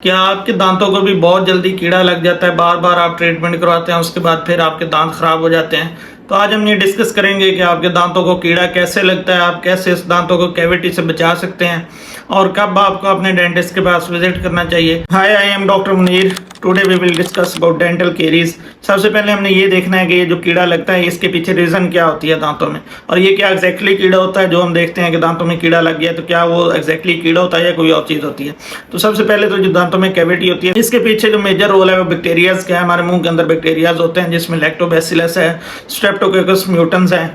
क्या आपके दांतों को भी बहुत जल्दी कीड़ा लग जाता है, बार बार आप ट्रीटमेंट करवाते हैं उसके बाद फिर आपके दांत खराब हो जाते हैं? तो आज हम ये डिस्कस करेंगे कि आपके दांतों को कीड़ा कैसे लगता है, आप कैसे इस दांतों को कैविटी से बचा सकते हैं और कब आपको अपने डेंटिस्ट के पास विजिट करना चाहिए। Hi, I am doctor Munir. Today we will discuss about dental caries. सबसे पहले हमने ये देखना है कि ये जो कीड़ा लगता है इसके पीछे रीज़न क्या होती है दांतों में, और ये क्या एग्जैक्टली कीड़ा होता है जो हम देखते हैं कि दांतों में कीड़ा लग गया, तो क्या वो एग्जैक्टली कीड़ा होता है या कोई और चीज़ होती है। तो सबसे पहले तो जो दांतों में कैविटी होती है इसके पीछे जो मेजर रोल है वो बैक्टीरियाज का है। हमारे मुंह के अंदर बैक्टीरियाज होते हैं जिसमें लैक्टोबैसिलस है, स्ट्रेप्टोकोकस म्यूटेंस है।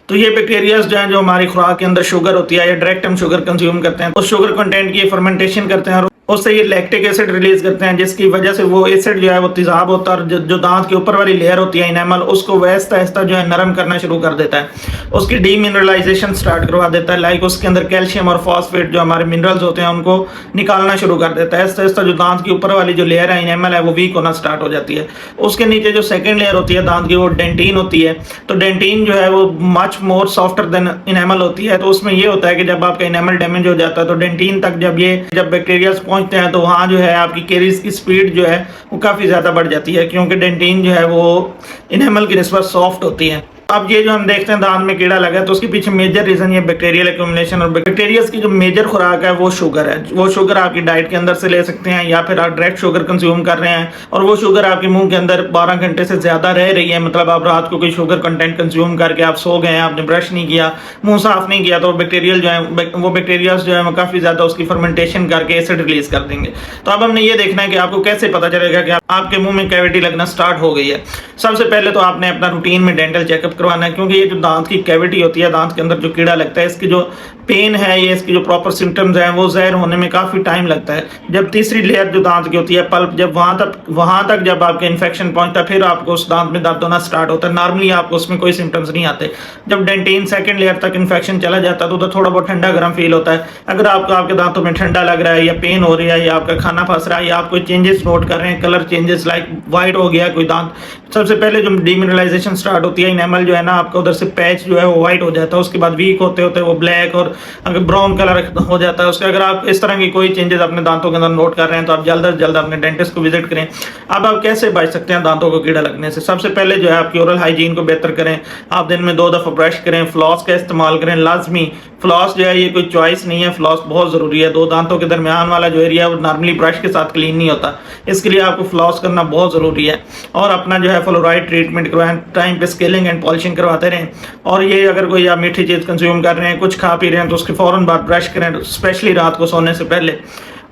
तो ये बैक्टीरियाज जो हैं जो हमारी खुराक के अंदर शुगर होती है या डायरेक्ट हम शुगर कंज्यूम करते हैं, उस शुगर कंटेंट की फर्मेंटेशन करते हैं और उससे ये लैक्टिक एसिड रिलीज करते हैं, जिसकी वजह से वो एसिड जो है वो तेजाब होता है और जो दांत के ऊपर वाली लेयर होती है इनेमल, उसको आहिस्ता आहिस्ता जो है नरम करना शुरू कर देता है, उसकी डीमिनरलाइजेशन स्टार्ट करवा देता है। लाइक उसके अंदर कैल्शियम और फॉस्फेट जो हमारे मिनरल्स होते हैं उनको निकालना शुरू कर देता है। आहिस्ता आहिस्ता जो दांत के ऊपर वाली जो लेयर है इनेमल है वो वीक होना स्टार्ट हो जाती है। उसके नीचे जो सेकेंड लेयर होती है दांत की वो डेंटिन होती है। तो डेंटिन जो है वो much more softer then enamel होती है। तो उसमें ये होता है कि जब आपका इनेमल डैमेज हो जाता है तो डेंटिन तक जब बैक्टीरिया पहुंचते हैं तो वहाँ जो है आपकी केरीज की स्पीड जो है वो काफ़ी ज़्यादा बढ़ जाती है, क्योंकि डेंटिन जो है वो इनेमल की निस्बत सॉफ्ट होती है। अब ये जो हम देखते हैं दांत में कीड़ा लगा है तो उसके पीछे मेजर रीजन ये बैक्टीरियल एक्यूमुलेशन और बैक्टीरिया की जो मेजर खुराक है वो शुगर है। वो शुगर आपकी डाइट के अंदर से ले सकते हैं या फिर आप डायरेक्ट शुगर कंज्यूम कर रहे हैं और वो शुगर आपके मुंह के अंदर 12 घंटे से ज्यादा रह रही है, मतलब आप रात को कोई शुगर कंटेंट कंज्यूम करके आप सो गए हैं, आपने ब्रश नहीं किया, मुंह साफ नहीं किया, तो बैक्टीरियल जो है वो बैक्टीरिया जो है वो काफी ज्यादा उसकी फर्मेंटेशन करके एसिड रिलीज कर देंगे। तो अब हमने ये देखना है कि आपको कैसे पता चलेगा कि आपके मुंह में कैविटी लगना स्टार्ट हो गई है। सबसे पहले तो आपने अपना रूटीन में डेंटल चेकअप करवाना है, क्योंकि ये जो दांत की कैविटी होती है, दांत के अंदर जो कीड़ा लगता है, इसकी जो पेन है, ये इसकी जो प्रॉपर सिम्टम्स हैं वो ज़ाहिर होने में काफ़ी टाइम लगता है। जब तीसरी लेयर जो दांत की होती है पल्प, जब वहाँ तक जब आपके इन्फेक्शन पहुंचता है फिर आपको उस दांत में दर्द होना स्टार्ट होता है। नॉर्मली आपको उसमें कोई सिम्टम्स नहीं आते। जब डेंटिन सेकंड लेयर तक इन्फेक्शन चला जाता है तो उधर थोड़ा बहुत ठंडा गर्म फील होता है। अगर आपको आपके दांतों में ठंडा लग रहा है या पेन हो रही है या आपका खाना फंस रहा है या आप कोई चेंजेस नोट कर रहे हैं, कलर चेंजेस लाइक वाइट हो गया कोई दांत, सबसे पहले जो डीमिनरलाइजेशन स्टार्ट होती है इनेमल जो है ना आपका उधर से पैच जो है वो व्हाइट हो जाता है, उसके बाद वीक होते होते वो ब्लैक और अगर ब्राउन कलर हो जाता है उसका। अगर आप इस तरह की कोई चेंजेस अपने दांतों के अंदर नोट कर रहे हैं तो आप जल्द से जल्द अपने डेंटिस्ट को विजिट करें। अब आप कैसे बच सकते हैं दांतों को कीड़ा लगने से? सबसे पहले जो है आपकी ओरल हाइजीन को बेहतर करें। आप दिन में 2 दफ़ा ब्रश करें, फ्लॉस का इस्तेमाल करें लाजमी। फ्लॉस जो है ये कोई चॉइस नहीं है, फ्लॉस बहुत ज़रूरी है। 2 दांतों के दरमियान वाला जो एरिया है वो नॉर्मली ब्रश के साथ क्लीन नहीं होता, इसके लिए आपको फ्लॉस करना बहुत ज़रूरी है। और अपना जो है फ्लोराइड ट्रीटमेंट करवाएं, टाइम पे स्केलिंग एंड पॉलिशिंग करवाते रहें। और ये अगर कोई आप मीठी चीज़ कंज्यूम कर रहे हैं, कुछ खा पी रहे हैं, तो उसके फ़ौरन बाद ब्रश करें, स्पेशली रात को सोने से पहले।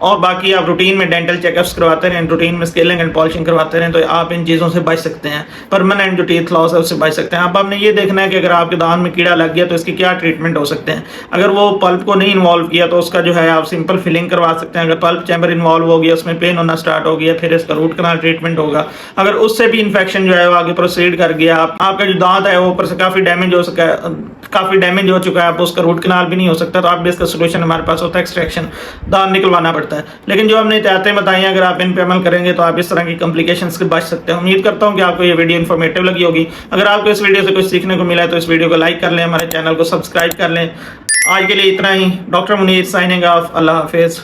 और बाकी आप रूटीन में डेंटल चेकअप्स करवाते रहें, रूटीन में स्केलिंग एंड पॉलिशिंग करवाते रहें, तो आप इन चीज़ों से बच सकते हैं। परमानेंट जो टीथ लॉस है उससे बच सकते हैं। अब हमने ये देखना है कि अगर आपके दांत में कीड़ा लग गया तो इसके क्या ट्रीटमेंट हो सकते हैं। अगर वो पल्प को नहीं इन्वॉल्व किया तो उसका जो है आप सिंपल फिलिंग करवा सकते हैं। अगर पल्प चैम्बर इन्वॉल्व हो गया, उसमें पेन होना स्टार्ट हो गया, फिर इसका रूट कनाल ट्रीटमेंट होगा। अगर उससे भी इन्फेक्शन जो है वो आगे प्रोसीड कर गया, आपका जो दांत है वो ऊपर से काफ़ी डैमेज हो सका है, काफ़ी डैमेज हो चुका है, आप उसका रूट कनाल भी नहीं हो सकता, तो आप भी इसका सोल्यूशन हमारे पास होता है एक्सट्रैक्शन, दांत निकलवाना पड़ता है। लेकिन जो हमने एहतियातें बताई, अगर आप इन पे अमल करेंगे तो आप इस तरह की कॉम्प्लिकेशंस से बच सकते हैं। उम्मीद करता हूं कि आपको ये वीडियो इन्फॉर्मेटिव लगी होगी। अगर आपको इस वीडियो से कुछ सीखने को मिला है तो इस वीडियो को लाइक कर लें, हमारे चैनल को सब्सक्राइब कर लें। आज के लिए इतना ही। Doctor Munir signing off. Allah हाफिज़।